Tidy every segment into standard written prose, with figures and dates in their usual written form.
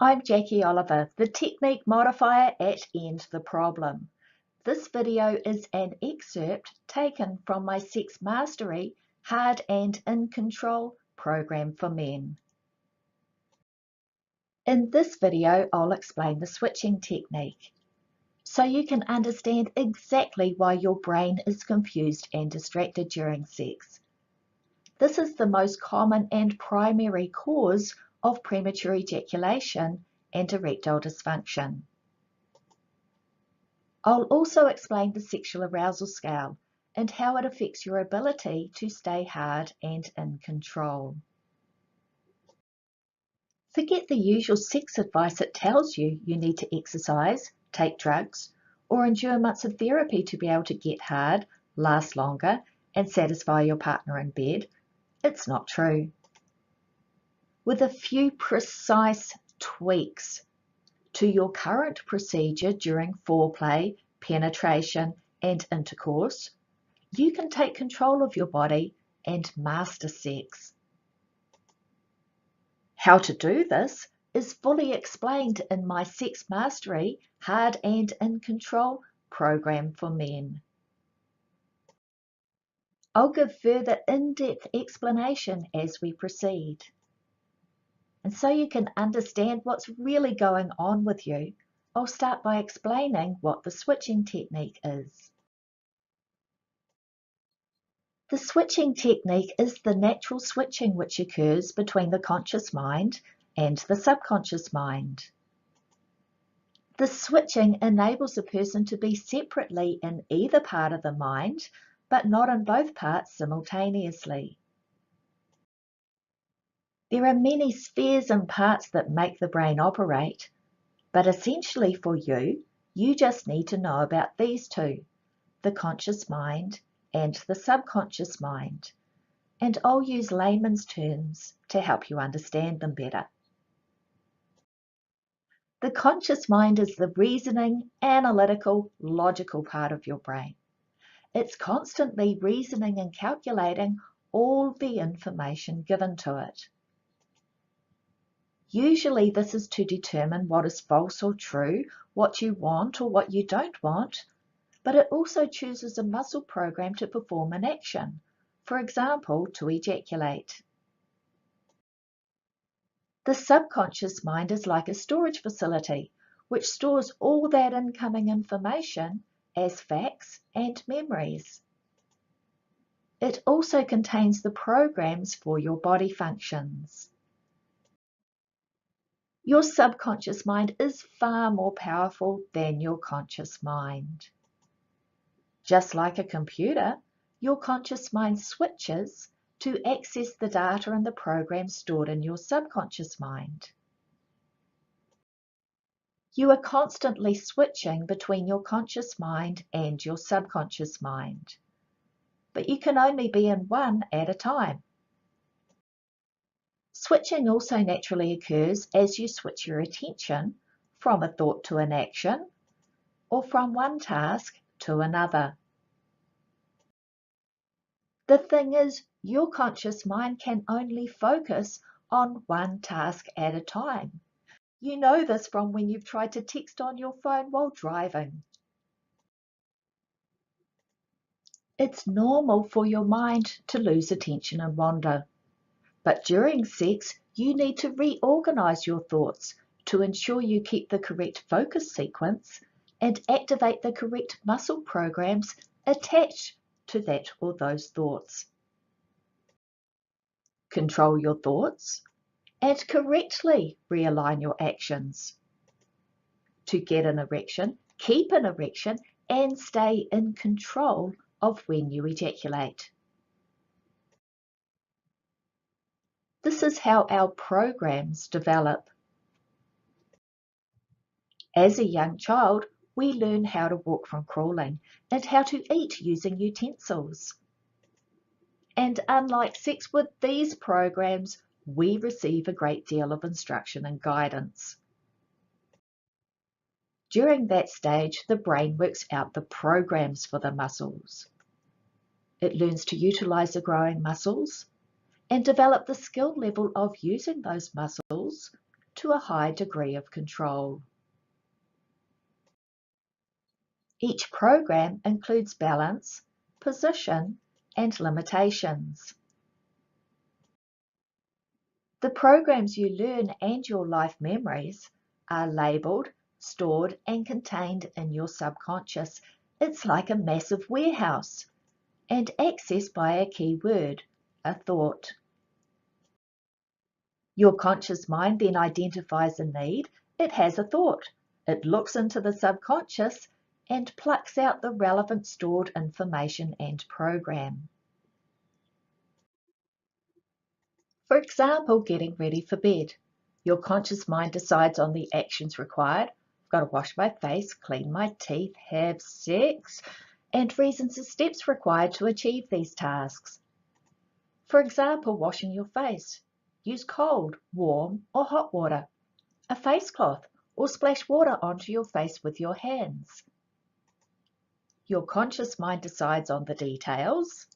I'm Jacqui Olliver, the technique modifier at End the Problem. This video is an excerpt taken from my Sex Mastery Hard and In Control program for men. In this video, I'll explain the switching technique, so you can understand exactly why your brain is confused and distracted during sex. This is the most common and primary cause of premature ejaculation and erectile dysfunction. I'll also explain the sexual arousal scale and how it affects your ability to stay hard and in control. Forget the usual sex advice that tells you need to exercise, take drugs, or endure months of therapy to be able to get hard, last longer, and satisfy your partner in bed. It's not true. With a few precise tweaks to your current procedure during foreplay, penetration, and intercourse, you can take control of your body and master sex. How to do this is fully explained in my Sex Mastery Hard and In Control program for men. I'll give further in-depth explanation as we proceed. And so you can understand what's really going on with you, I'll start by explaining what the switching technique is. The switching technique is the natural switching which occurs between the conscious mind and the subconscious mind. The switching enables a person to be separately in either part of the mind, but not in both parts simultaneously. There are many spheres and parts that make the brain operate, but essentially for you, you just need to know about these two, the conscious mind and the subconscious mind, and I'll use layman's terms to help you understand them better. The conscious mind is the reasoning, analytical, logical part of your brain. It's constantly reasoning and calculating all the information given to it. Usually this is to determine what is false or true, what you want or what you don't want, but it also chooses a muscle program to perform an action, for example, to ejaculate. The subconscious mind is like a storage facility, which stores all that incoming information as facts and memories. It also contains the programs for your body functions. Your subconscious mind is far more powerful than your conscious mind. Just like a computer, your conscious mind switches to access the data and the programs stored in your subconscious mind. You are constantly switching between your conscious mind and your subconscious mind, but you can only be in one at a time. Switching also naturally occurs as you switch your attention from a thought to an action, or from one task to another. The thing is, your conscious mind can only focus on one task at a time. You know this from when you've tried to text on your phone while driving. It's normal for your mind to lose attention and wander. But during sex, you need to reorganize your thoughts to ensure you keep the correct focus sequence and activate the correct muscle programs attached to that or those thoughts. Control your thoughts and correctly realign your actions. To get an erection, keep an erection, and stay in control of when you ejaculate. This is how our programs develop. As a young child, we learn how to walk from crawling and how to eat using utensils. And unlike sex with these programs, we receive a great deal of instruction and guidance. During that stage, the brain works out the programs for the muscles. It learns to utilize the growing muscles and develop the skill level of using those muscles to a high degree of control. Each program includes balance, position, and limitations. The programs you learn and your life memories are labelled, stored, and contained in your subconscious. It's like a massive warehouse, and accessed by a key word, a thought. Your conscious mind then identifies a need, it has a thought. It looks into the subconscious and plucks out the relevant stored information and program. For example, getting ready for bed. Your conscious mind decides on the actions required. I've got to wash my face, clean my teeth, have sex, and reasons and steps required to achieve these tasks. For example, washing your face. Use cold, warm, or hot water, a face cloth, or splash water onto your face with your hands. Your conscious mind decides on the details,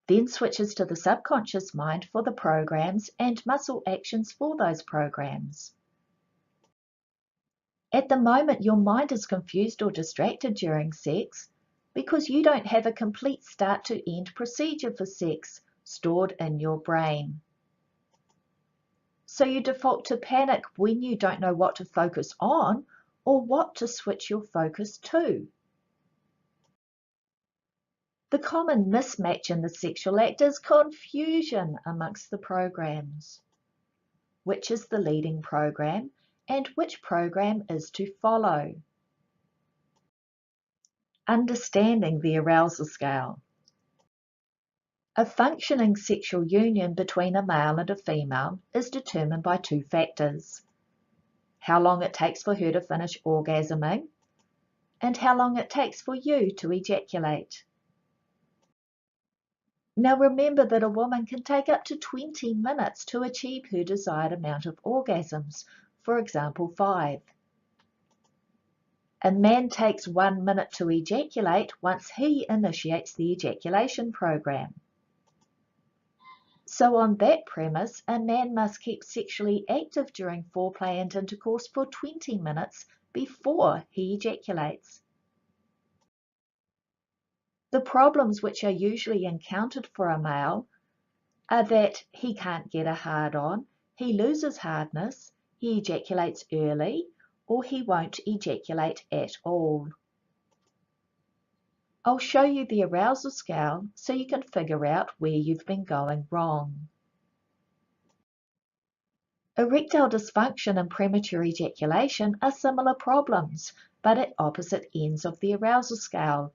then switches to the subconscious mind for the programs and muscle actions for those programs. At the moment, your mind is confused or distracted during sex because you don't have a complete start to end procedure for sex stored in your brain. So you default to panic when you don't know what to focus on or what to switch your focus to. The common mismatch in the sexual act is confusion amongst the programs. Which is the leading program and which program is to follow? Understanding the arousal scale. A functioning sexual union between a male and a female is determined by two factors: how long it takes for her to finish orgasming and how long it takes for you to ejaculate. Now remember that a woman can take up to 20 minutes to achieve her desired amount of orgasms, for example 5. A man takes 1 minute to ejaculate once he initiates the ejaculation program. So on that premise, a man must keep sexually active during foreplay and intercourse for 20 minutes before he ejaculates. The problems which are usually encountered for a male are that he can't get a hard on, he loses hardness, he ejaculates early, or he won't ejaculate at all. I'll show you the arousal scale so you can figure out where you've been going wrong. Erectile dysfunction and premature ejaculation are similar problems, but at opposite ends of the arousal scale.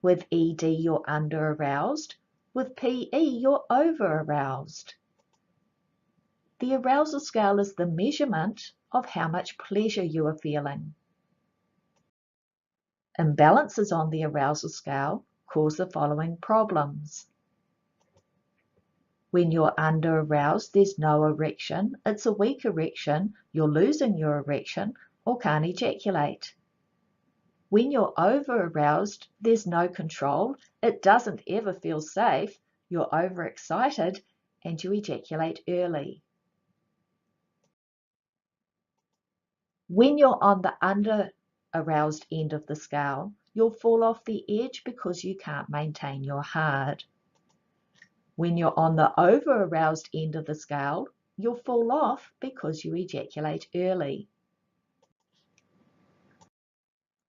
With ED, you're under-aroused. With PE, you're over-aroused. The arousal scale is the measurement of how much pleasure you are feeling. Imbalances on the arousal scale cause the following problems. When you're under-aroused, there's no erection, it's a weak erection, you're losing your erection, or can't ejaculate. When you're over-aroused, there's no control, it doesn't ever feel safe, you're overexcited, and you ejaculate early. When you're on the under-aroused end of the scale, you'll fall off the edge because you can't maintain your hard. When you're on the over-aroused end of the scale, you'll fall off because you ejaculate early.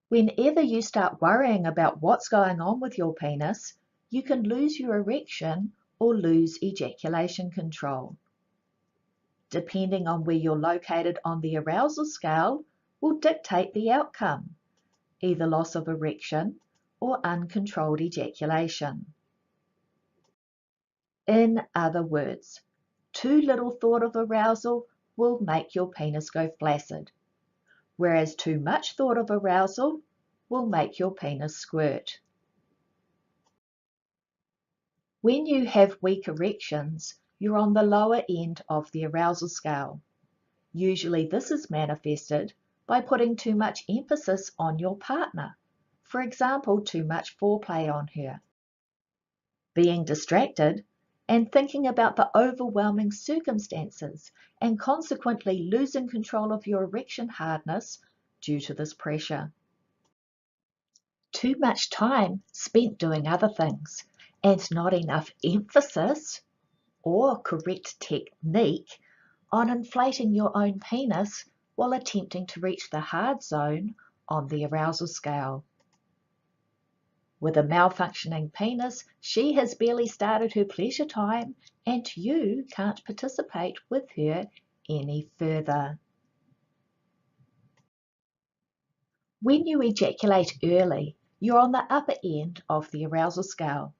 Whenever you start worrying about what's going on with your penis, you can lose your erection or lose ejaculation control. Depending on where you're located on the arousal scale will dictate the outcome, either loss of erection or uncontrolled ejaculation. In other words, too little thought of arousal will make your penis go flaccid, whereas too much thought of arousal will make your penis squirt. When you have weak erections, you're on the lower end of the arousal scale. Usually this is manifested by putting too much emphasis on your partner, for example, too much foreplay on her. Being distracted and thinking about the overwhelming circumstances and consequently losing control of your erection hardness due to this pressure. Too much time spent doing other things and not enough emphasis or correct technique on inflating your own penis while attempting to reach the hard zone on the arousal scale. With a malfunctioning penis, she has barely started her pleasure time and you can't participate with her any further. When you ejaculate early, you're on the upper end of the arousal scale.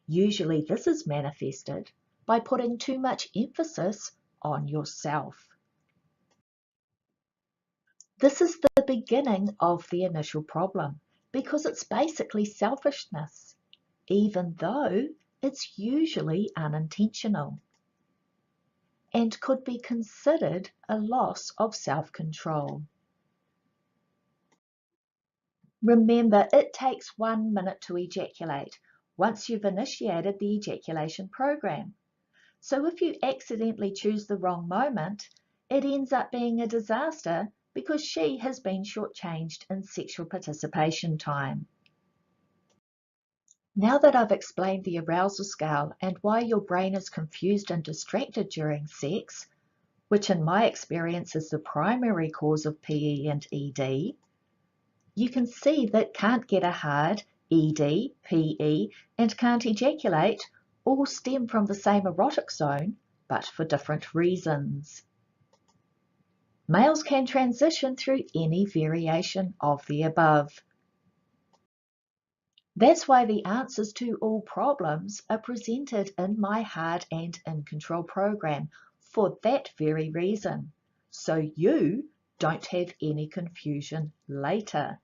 Usually this is manifested by putting too much emphasis on yourself. This is the beginning of the initial problem because it's basically selfishness, even though it's usually unintentional and could be considered a loss of self-control. Remember, it takes 1 minute to ejaculate once you've initiated the ejaculation program. So if you accidentally choose the wrong moment, it ends up being a disaster because she has been shortchanged in sexual participation time. Now that I've explained the arousal scale and why your brain is confused and distracted during sex, which in my experience is the primary cause of PE and ED, you can see that can't get a hard, ED, PE, and can't ejaculate all stem from the same erotic zone, but for different reasons. Males can transition through any variation of the above. That's why the answers to all problems are presented in my Hard and In Control program for that very reason, so you don't have any confusion later.